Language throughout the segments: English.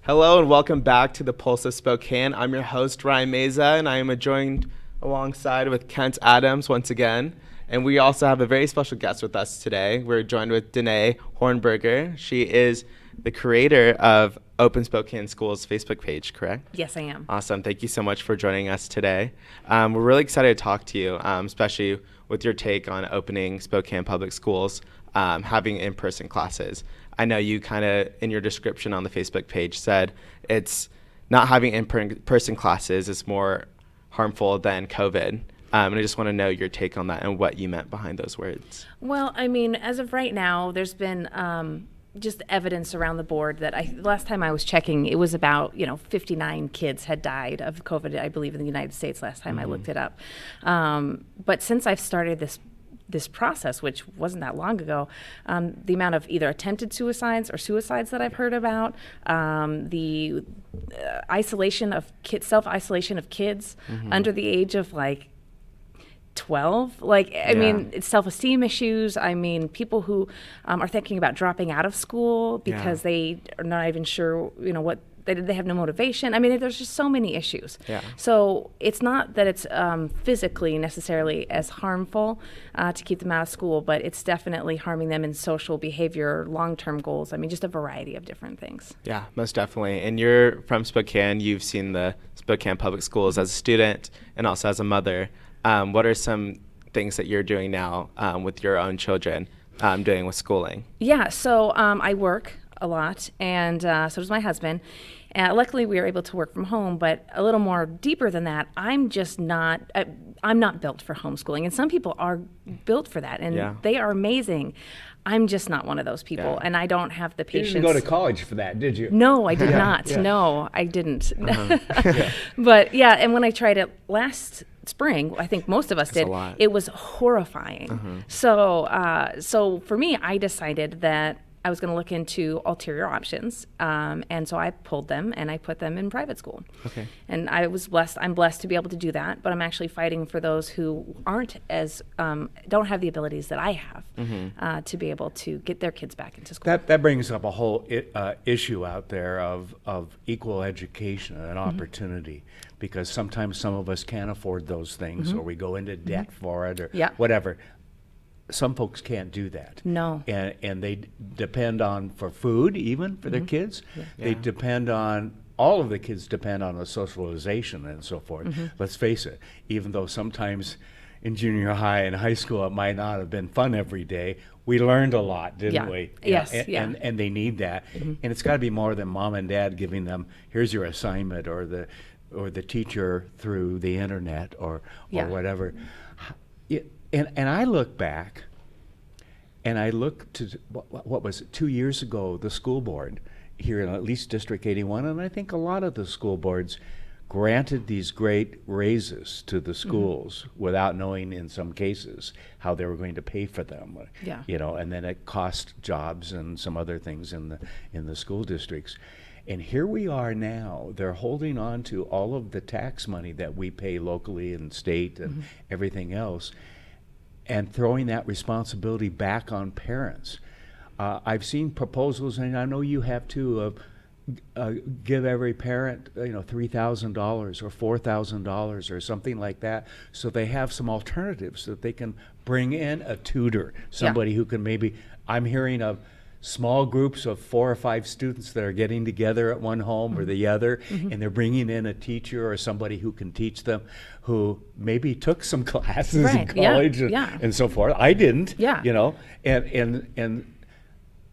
Hello and welcome back to the Pulse of Spokane. I'm your host, Ryan Meza, and I am joined alongside with Kent Adams once again. And we also have a very special guest with us today. We're joined with Danae Hornberger. She is the creator of Open Spokane Schools Facebook page, correct? Yes, I am. Awesome. Thank you so much for joining us today. We're really excited to talk to you, especially with your take on opening Spokane Public Schools, having in-person classes. I know you kind of, in your description on the Facebook page, said it's not having in-person classes is more harmful than COVID. And I just want to know your take on that and what you meant behind those words. Well, I mean, as of right now, there's been just evidence around the board that last time I was checking, it was about 59 kids had died of COVID, I believe, in the United States last time I looked it up. But since I've started this process, which wasn't that long ago, the amount of either attempted suicides or suicides that I've heard about, the isolation of kids, self-isolation of kids under the age of 12, I mean, it's self-esteem issues. I mean, people who are thinking about dropping out of school because they are not even sure, what they have no motivation. I mean, there's just so many issues. Yeah. So it's not that it's physically necessarily as harmful to keep them out of school, but it's definitely harming them in social behavior, long-term goals. I mean, just a variety of different things. Yeah, most definitely. And you're from Spokane. You've seen the Spokane Public Schools as a student and also as a mother. What are some things that you're doing now with your own children, doing with schooling? Yeah, so I work a lot, and so does my husband. Luckily, we were able to work from home, but a little more deeper than that, I'm not built for homeschooling, and some people are built for that, and they are amazing. I'm just not one of those people, and I don't have the patience. You didn't go to college for that, did you? No, I did not. Yeah. No, I didn't. But and when I tried it last spring, I think most of us did, it was horrifying. So for me, I decided that I was going to look into ulterior options, and so I pulled them and I put them in private school. Okay. And I'm blessed to be able to do that, but I'm actually fighting for those who aren't as don't have the abilities that I have to be able to get their kids back into school. That brings up a whole issue out there of equal education and opportunity, because sometimes some of us can't afford those things, or we go into debt for it, or whatever. Some folks can't do that. No. And they depend on, for food even, for their kids. Yeah. They depend on, all of the kids depend on the socialization and so forth. Let's face it, even though sometimes in junior high and high school it might not have been fun every day, we learned a lot, didn't we? Yes. And they need that. And it's got to be more than mom and dad giving them, here's your assignment, or the teacher through the internet or whatever. And I look back, and I look to, what was it, 2 years ago, the school board here in at least District 81, and I think a lot of the school boards granted these great raises to the schools without knowing, in some cases, how they were going to pay for them. And then it cost jobs and some other things in the school districts. And here we are now. They're holding on to all of the tax money that we pay locally and state and everything else, and throwing that responsibility back on parents. I've seen proposals, and I know you have too, of give every parent $3,000 or $4,000 or something like that, so they have some alternatives, that they can bring in a tutor, somebody who can maybe, I'm hearing of small groups of 4 or 5 students that are getting together at one home or the other, and they're bringing in a teacher or somebody who can teach them, who maybe took some classes in college and so forth. I didn't, and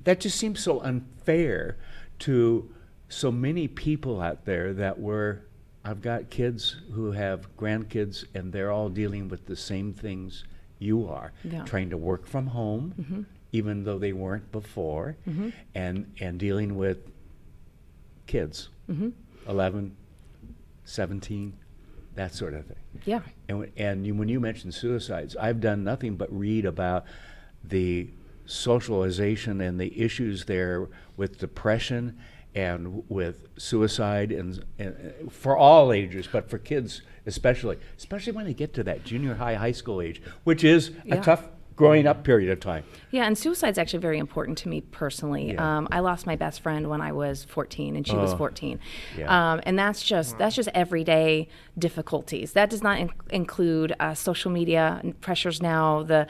that just seems so unfair to so many people out there I've got kids who have grandkids, and they're all dealing with the same things you are, trying to work from home, even though they weren't before, and dealing with kids, 11, 17, that sort of thing. Yeah. And when you mentioned suicides, I've done nothing but read about the socialization and the issues there with depression and with suicide, and for all ages, but for kids especially when they get to that junior high, high school age, which is a growing up period of time. Yeah, and suicide's actually very important to me personally. Yeah. I lost my best friend when I was 14, and she was 14. Yeah. And that's just everyday difficulties. That does not include social media pressures now, the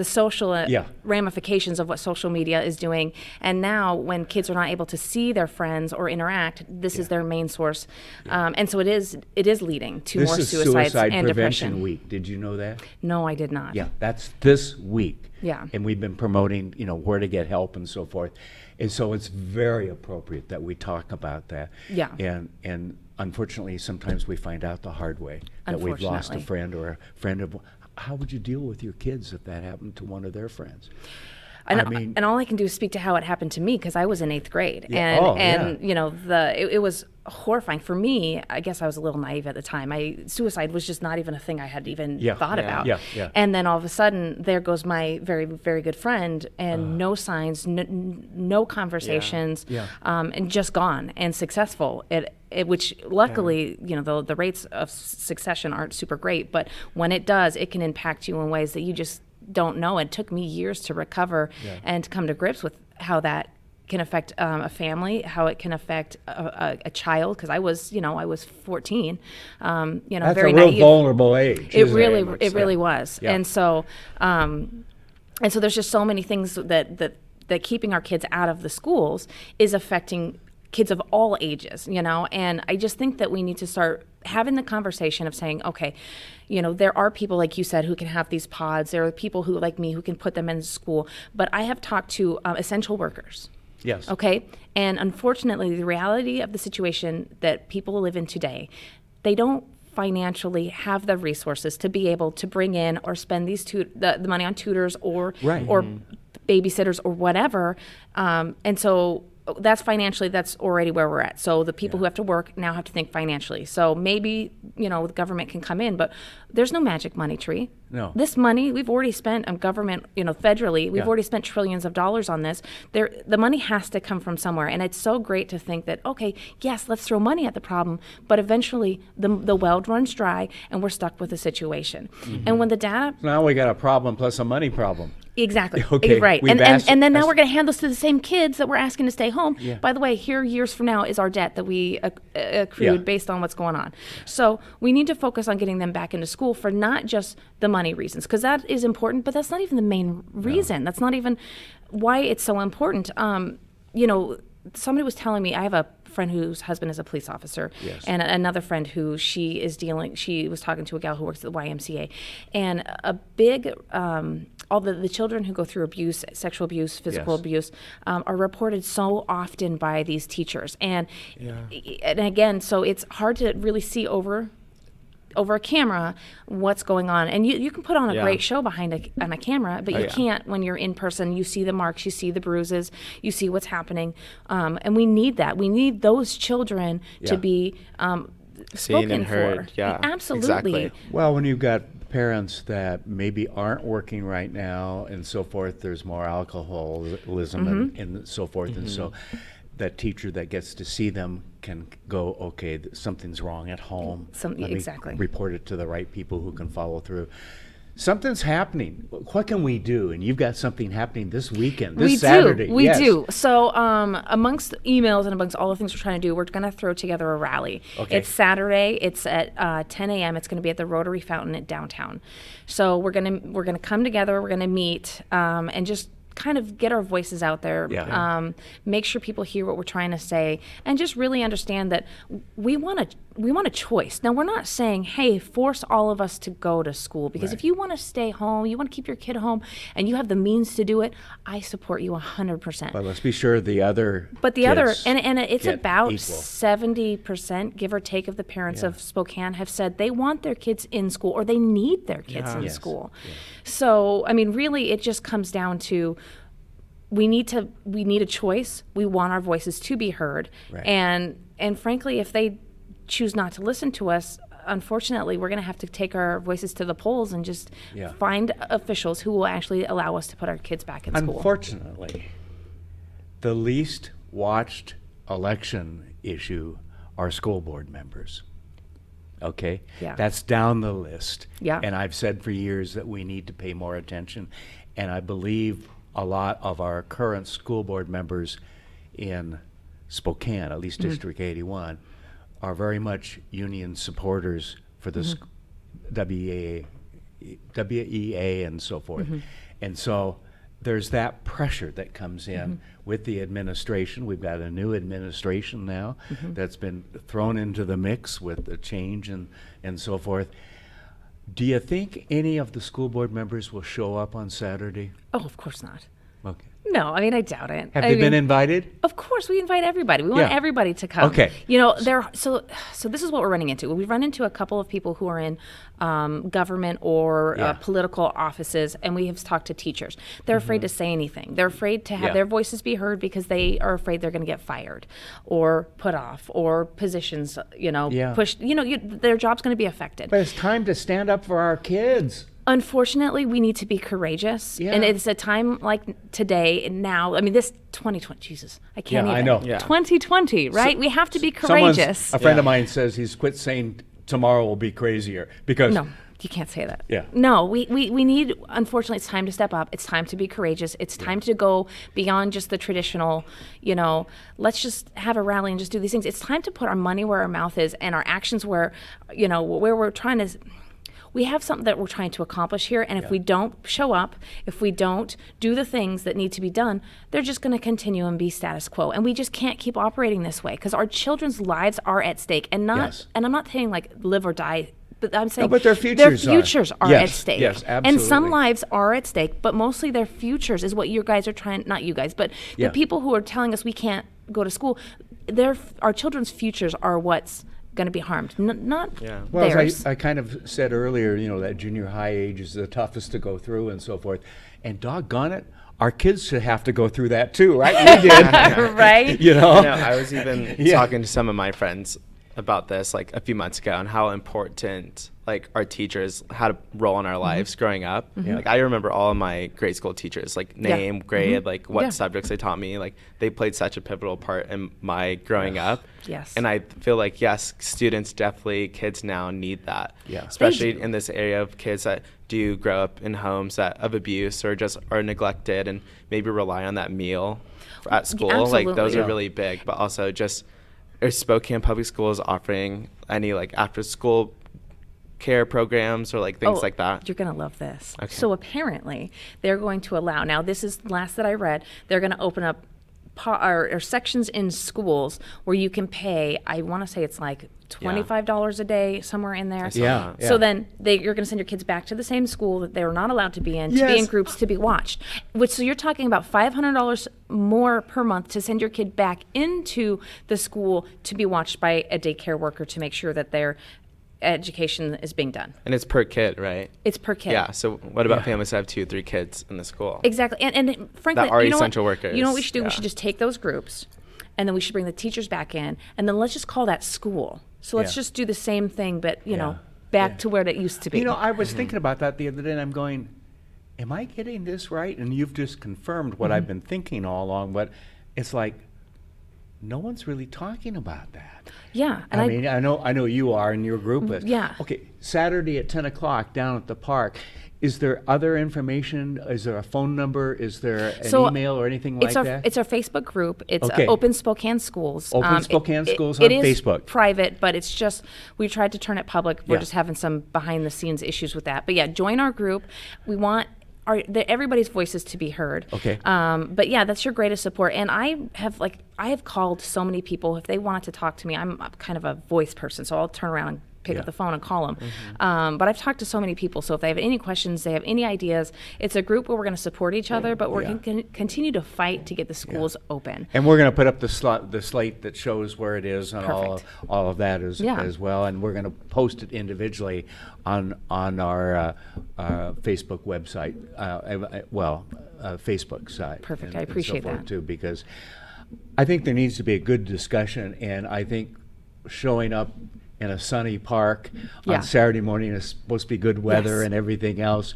social ramifications of what social media is doing. And now, when kids are not able to see their friends or interact, this is their main source. And so it is leading to more suicides Suicide and Prevention depression. Week. Did you know that? No, I did not. Yeah, that's this week. Yeah. And we've been promoting, where to get help and so forth. And so it's very appropriate that we talk about that. Yeah. And unfortunately, sometimes we find out the hard way that we've lost a friend or a friend of. How would you deal with your kids if that happened to one of their friends? And all I can do is speak to how it happened to me, because I was in 8th grade, it was horrifying for me. I guess I was a little naive at the time. Suicide was just not even a thing I had even thought about. Yeah. And then all of a sudden, there goes my very, very good friend, and no signs, no conversations, and just gone and successful. Which luckily, the rates of succession aren't super great, but when it does, it can impact you in ways that you just don't know. It took me years to recover and to come to grips with how that can affect a family, how it can affect a child, because I was 14. That's very a real naive. Vulnerable age. It really was. Yeah. And so there's just so many things that keeping our kids out of the schools is affecting kids of all ages, and I just think that we need to start having the conversation of saying, okay, there are people, like you said, who can have these pods. There are people who, like me, who can put them in school. But I have talked to essential workers. Yes. Okay? And unfortunately, the reality of the situation that people live in today, they don't financially have the resources to be able to bring in or spend the money on tutors or babysitters or whatever. And so that's already where we're at. So the people who have to work now have to think financially. So maybe, the government can come in, but there's no magic money tree. No. This money, we've already spent on government, federally, we've already spent trillions of dollars on this. The money has to come from somewhere. And it's so great to think that, okay, yes, let's throw money at the problem, but eventually the well runs dry and we're stuck with the situation. Mm-hmm. And when the data... Now we got a problem plus a money problem. Exactly. Okay. Right. And then now we're going to hand those to the same kids that we're asking to stay home. Yeah. By the way, here years from now is our debt that we accrued based on what's going on. So we need to focus on getting them back into school for not just the money reasons, because that is important, but that's not even the main reason. No. That's not even why it's so important. Somebody was telling me, I have a friend whose husband is a police officer, and another friend who she was talking to a gal who works at the YMCA, and a big, all the children who go through abuse, sexual abuse, physical abuse, are reported so often by these teachers. And again, so it's hard to really see over a camera what's going on, and you can put on a great show behind a camera, but you can't when you're in person. You see the marks, you see the bruises, you see what's happening, and we need that. We need those children to be seen and heard. Yeah, absolutely. Exactly. Well, when you've got parents that maybe aren't working right now and so forth, there's more alcoholism and so forth, and so that teacher that gets to see them can go, okay, something's wrong at home. Let me report it to the right people who can follow through. Something's happening. What can we do? And you've got something happening this weekend, this Saturday. We do. So amongst emails and amongst all the things we're trying to do, we're going to throw together a rally. Okay. It's Saturday. It's at 10 a.m. It's going to be at the Rotary Fountain at downtown. So we're gonna come together. We're going to meet and just kind of get our voices out there, make sure people hear what we're trying to say, and just really understand that we want a choice. Now, we're not saying, hey, force all of us to go to school, because if you want to stay home, you want to keep your kid home, and you have the means to do it, I support you 100%. But let's be sure the other and it's about equal. 70%, give or take, of the parents of Spokane have said they want their kids in school, or they need their kids in school. Yeah. So, I mean, really, it just comes down to we need a choice. We want our voices to be heard, and frankly, if they choose not to listen to us, unfortunately, we're going to have to take our voices to the polls and just find officials who will actually allow us to put our kids back in school. Unfortunately, the least watched election issue are school board members. Okay? Yeah. That's down the list. Yeah. And I've said for years that we need to pay more attention. And I believe a lot of our current school board members in Spokane, at least District 81, are very much union supporters for the WEA and so forth. And so there's that pressure that comes in with the administration. We've got a new administration now that's been thrown into the mix with the change and so forth. Do you think any of the school board members will show up on Saturday? Oh, of course not. Okay. No, I mean, I doubt it. Have they been invited? Of course, we invite everybody. We want everybody to come. Okay. You know, so this is what we're running into. We run into a couple of people who are in government or political offices, and we have talked to teachers. They're afraid to say anything. They're afraid to have their voices be heard because they are afraid they're going to get fired or put off or positions, pushed. Their job's going to be affected. But it's time to stand up for our kids. Unfortunately, we need to be courageous. And it's a time like today and now. I mean, this 2020, Jesus, I can't even. I know. 2020, right? We have to be courageous. A friend of mine says he's quit saying tomorrow will be crazier because... No, you can't say that. Yeah. No, we need, unfortunately, it's time to step up. It's time to be courageous. It's time to go beyond just the traditional, let's just have a rally and just do these things. It's time to put our money where our mouth is and our actions where we're trying to... We have something that we're trying to accomplish here, and if we don't show up, if we don't do the things that need to be done, they're just going to continue and be status quo. And we just can't keep operating this way because our children's lives are at stake, and I'm not saying like live or die, but I'm saying but their futures are at stake. Yes, absolutely. And some lives are at stake, but mostly their futures is what you guys are trying. Not you guys, but the people who are telling us we can't go to school. Our children's futures are what's going to be harmed, not theirs. As I kind of said earlier, that junior high age is the toughest to go through and so forth. And doggone it, our kids should have to go through that too, right? We did. Right? I was even talking to some of my friends about this like a few months ago and how important like our teachers had a role in our lives growing up. Like I remember all of my grade school teachers, like name, grade, like what subjects they taught me. Like they played such a pivotal part in my growing up. Yes. And I feel like, students definitely, kids now need that. Yeah. Especially in this area of kids that do grow up in homes of abuse or just are neglected and maybe rely on that meal at school. Absolutely. Like those are really big, but also just is Spokane Public Schools offering any like after school care programs or like things like that? You're going to love this. Okay. So apparently they're going to allow, now this is last that I read, they're going to open up or sections in schools where you can pay, I want to say it's like $25 a day, somewhere in there. Yeah. So then you're going to send your kids back to the same school that they're not allowed to be in, to be in groups, to be watched. So you're talking about $500 more per month to send your kid back into the school to be watched by a daycare worker to make sure that their education is being done. And it's per kid, right? It's per kid. Yeah. So what about families that have 2-3 kids in the school? Exactly. And frankly, that are essential workers. You know what we should do? We should just take those groups, and then we should bring the teachers back in, and then let's just call that school. So let's just do the same thing, but back to where it used to be. I was thinking about that the other day, and I'm going, am I getting this right? And you've just confirmed what I've been thinking all along, but it's like, no one's really talking about that. Yeah. And I mean, I know you are in your group. But yeah. Okay, Saturday at 10 o'clock down at the park. Is there other information? Is there a phone number? Is there an email or anything like that? It's our Facebook group. It's Open Spokane Schools. Open Spokane Schools on Facebook. It is private, but it's just, we tried to turn it public. We're just having some behind-the-scenes issues with that. But join our group. We want everybody's voices to be heard. Okay. But that's your greatest support. And I have called so many people. If they wanted to talk to me, I'm kind of a voice person, so I'll turn around and pick up the phone and call them. But I've talked to so many people, so if they have any questions, they have any ideas, it's a group where we're going to support each other, but we're going to continue to fight to get the schools open. And we're going to put up the slate that shows where it is and all of that as well, and we're going to post it individually on our Facebook website, Facebook site. Perfect. I appreciate so forth that too, because I think there needs to be a good discussion, and I think showing up in a sunny park on Saturday morning is supposed to be good weather and everything else.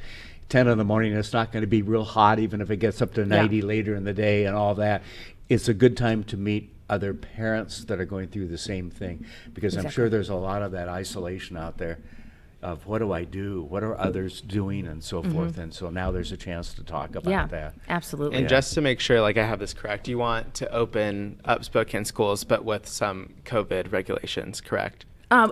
10 in the morning, it's not going to be real hot, even if it gets up to 90 later in the day and all that. It's a good time to meet other parents that are going through the same thing? Because I'm sure there's a lot of that isolation out there of what do I do? What are others doing? And so forth. And so now there's a chance to talk about that. Absolutely. And just to make sure, like I have this correct, you want to open up Spokane schools, but with some COVID regulations, correct? All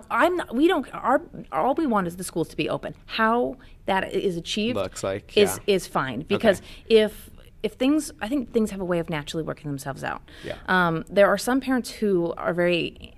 we want is the schools to be open. How that is achieved looks like is fine, because if things, I think things have a way of naturally working themselves out. There are some parents who are very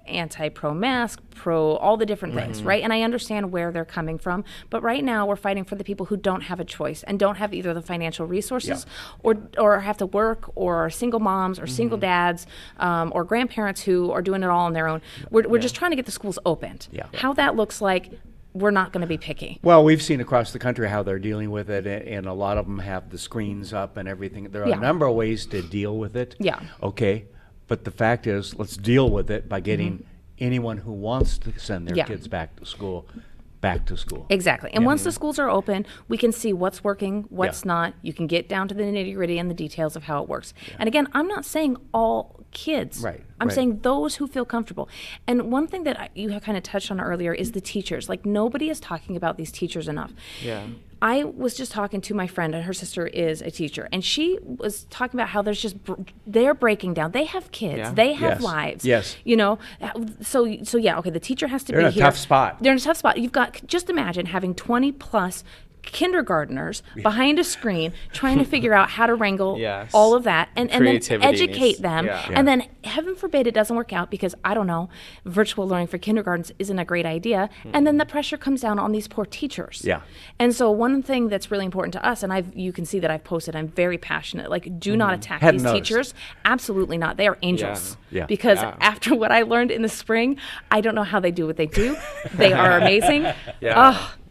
pro-mask, pro all the different things, right? And I understand where they're coming from, but right now we're fighting for the people who don't have a choice and don't have either the financial resources or have to work, or are single moms or single dads, or grandparents who are doing it all on their own. We're just trying to get the schools opened. How that looks like, we're not going to be picky. Well, we've seen across the country how they're dealing with it, and a lot of them have the screens up and everything. There are a number of ways to deal with it. Okay, but the fact is, let's deal with it by getting anyone who wants to send their kids back to school. Exactly. And once the schools are open, we can see what's working, what's not. You can get down to the nitty-gritty and the details of how it works. And again, I'm not saying all kids. I'm saying those who feel comfortable. And one thing that you have kind of touched on earlier is the teachers. Like, nobody is talking about these teachers enough. I was just talking to my friend, and her sister is a teacher, and she was talking about how there's just they're breaking down. They have kids, they have lives. You know, so okay. The teacher has to be here. They're in a tough spot. They're in a tough spot. You've got, just imagine having 20 plus kindergartners behind a screen trying to figure out how to wrangle all of that and then educate them. And then, heaven forbid, it doesn't work out because, I don't know, virtual learning for kindergartens isn't a great idea. And then the pressure comes down on these poor teachers. And so one thing that's really important to us, and you can see that I've posted, I'm very passionate, like, do not attack these teachers. Absolutely not. They are angels. Because after what I learned in the spring, I don't know how they do what they do. They are amazing.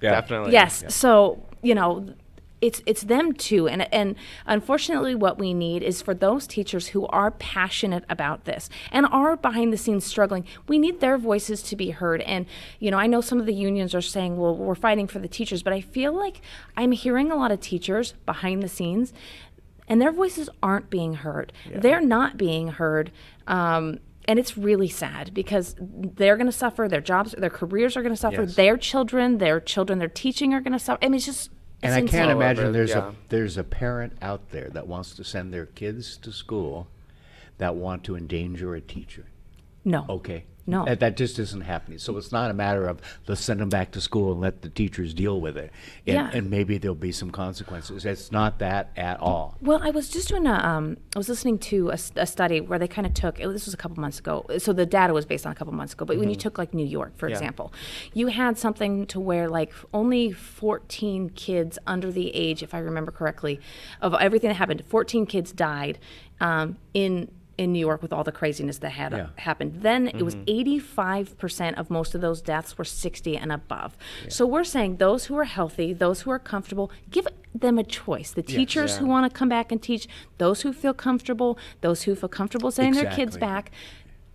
Definitely. Yes. So, you know, it's them too. And unfortunately, what we need is for those teachers who are passionate about this and are behind the scenes struggling, we need their voices to be heard. And, you know, I know some of the unions are saying, well, we're fighting for the teachers, but I feel like I'm hearing a lot of teachers behind the scenes, and their voices aren't being heard. They're not being heard. And it's really sad because they're going to suffer. Their jobs, their careers are going to suffer. Their children they're teaching are going to suffer. I mean, it's just, and I can't imagine there's a parent out there that wants to send their kids to school that want to endanger a teacher. No. Okay. No. That just isn't happening. So it's not a matter of let's send them back to school and let the teachers deal with it. And maybe there'll be some consequences. It's not that at all. Well, I was just doing I was listening to a study where they kind of took, this was a couple months ago, so the data was based on a couple months ago, but when you took like New York, for example, you had something to where like only 14 kids under the age, if I remember correctly, of everything that happened, 14 kids died in New York with all the craziness that had happened. Then it was 85% of most of those deaths were 60 and above. So we're saying those who are healthy, those who are comfortable, give them a choice. The teachers who want to come back and teach, those who feel comfortable sending their kids back.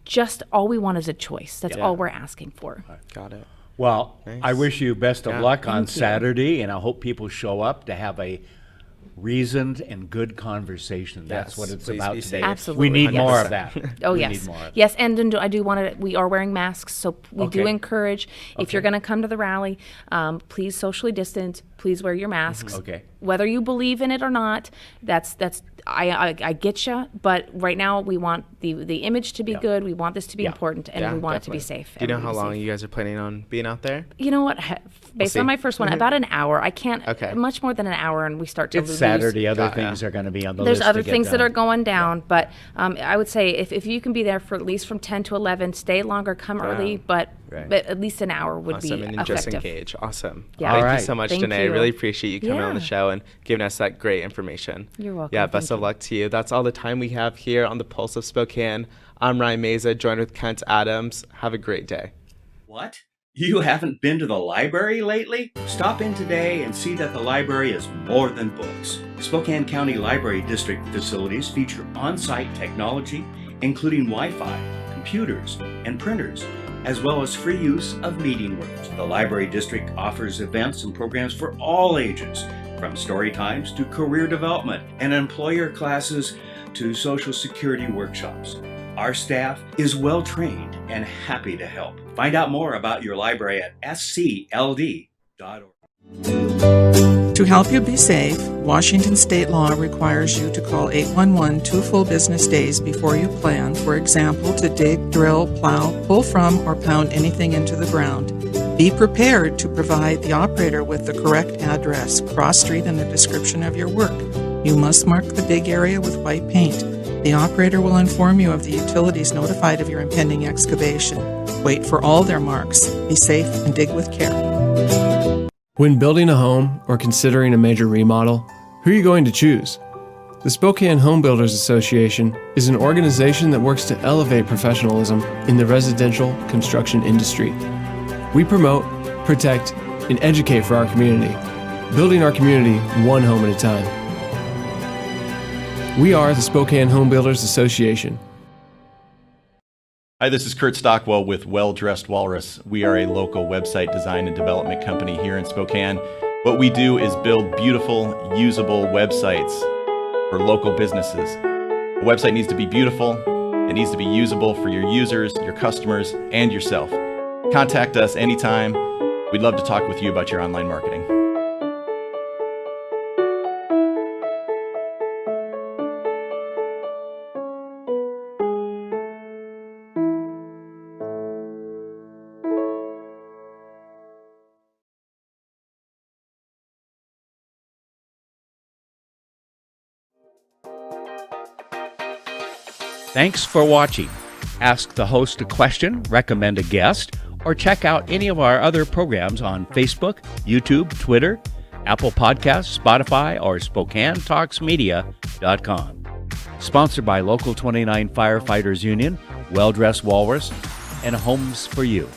Just all we want is a choice. That's all we're asking for. Got it. Well, I wish you best of luck on Saturday, and I hope people show up to have a reasoned and good conversation. That's what it's about today. Absolutely. We need more of that. Yes, and I do want to, we are wearing masks, so we do encourage, if you're going to come to the rally, please socially distance, please wear your masks. Whether you believe in it or not, I get you, but right now we want the image to be good, we want this to be important, and we want it to be safe. Do you know how long you guys are planning on being out there? You know what, based on my first one, about an hour. I can't, much more than an hour, and we start to lose. Saturday, other things are going to be on the list. There's other things that are going down, but I would say if you can be there for at least from 10 to 11, stay longer, come early, but at least an hour would be and effective. Just engage. Awesome. Yeah. Thank you so much, Danae. I really appreciate you coming on the show and giving us that great information. You're welcome. Yeah, best of luck to you. That's all the time we have here on the Pulse of Spokane. I'm Ryan Meza, joined with Kent Adams. Have a great day. What? You haven't been to the library lately? Stop in today and see that the library is more than books. Spokane County Library District facilities feature on-site technology, including Wi-Fi, computers, and printers, as well as free use of meeting rooms. The Library District offers events and programs for all ages, from story times to career development and employer classes to Social Security workshops. Our staff is well trained and happy to help. Find out more about your library at scld.org. To help you be safe, Washington state law requires you to call 811 2 full business days before you plan, for example, to dig, drill, plow, pull from, or pound anything into the ground. Be prepared to provide the operator with the correct address, cross street, and a description of your work. You must mark the dig area with white paint. The operator will inform you of the utilities notified of your impending excavation. Wait for all their marks. Be safe and dig with care. When building a home or considering a major remodel, who are you going to choose? The Spokane Home Builders Association is an organization that works to elevate professionalism in the residential construction industry. We promote, protect, and educate for our community, building our community one home at a time. We are the Spokane Home Builders Association. Hi, this is Kurt Stockwell with Well Dressed Walrus. We are a local website design and development company here in Spokane. What we do is build beautiful, usable websites for local businesses. A website needs to be beautiful, it needs to be usable for your users, your customers, and yourself. Contact us anytime. We'd love to talk with you about your online marketing. Thanks for watching. Ask the host a question, recommend a guest, or check out any of our other programs on Facebook, YouTube, Twitter, Apple Podcasts, Spotify, or SpokaneTalksMedia.com. Sponsored by Local 29 Firefighters Union, Well Dressed Walrus, and Homes for You.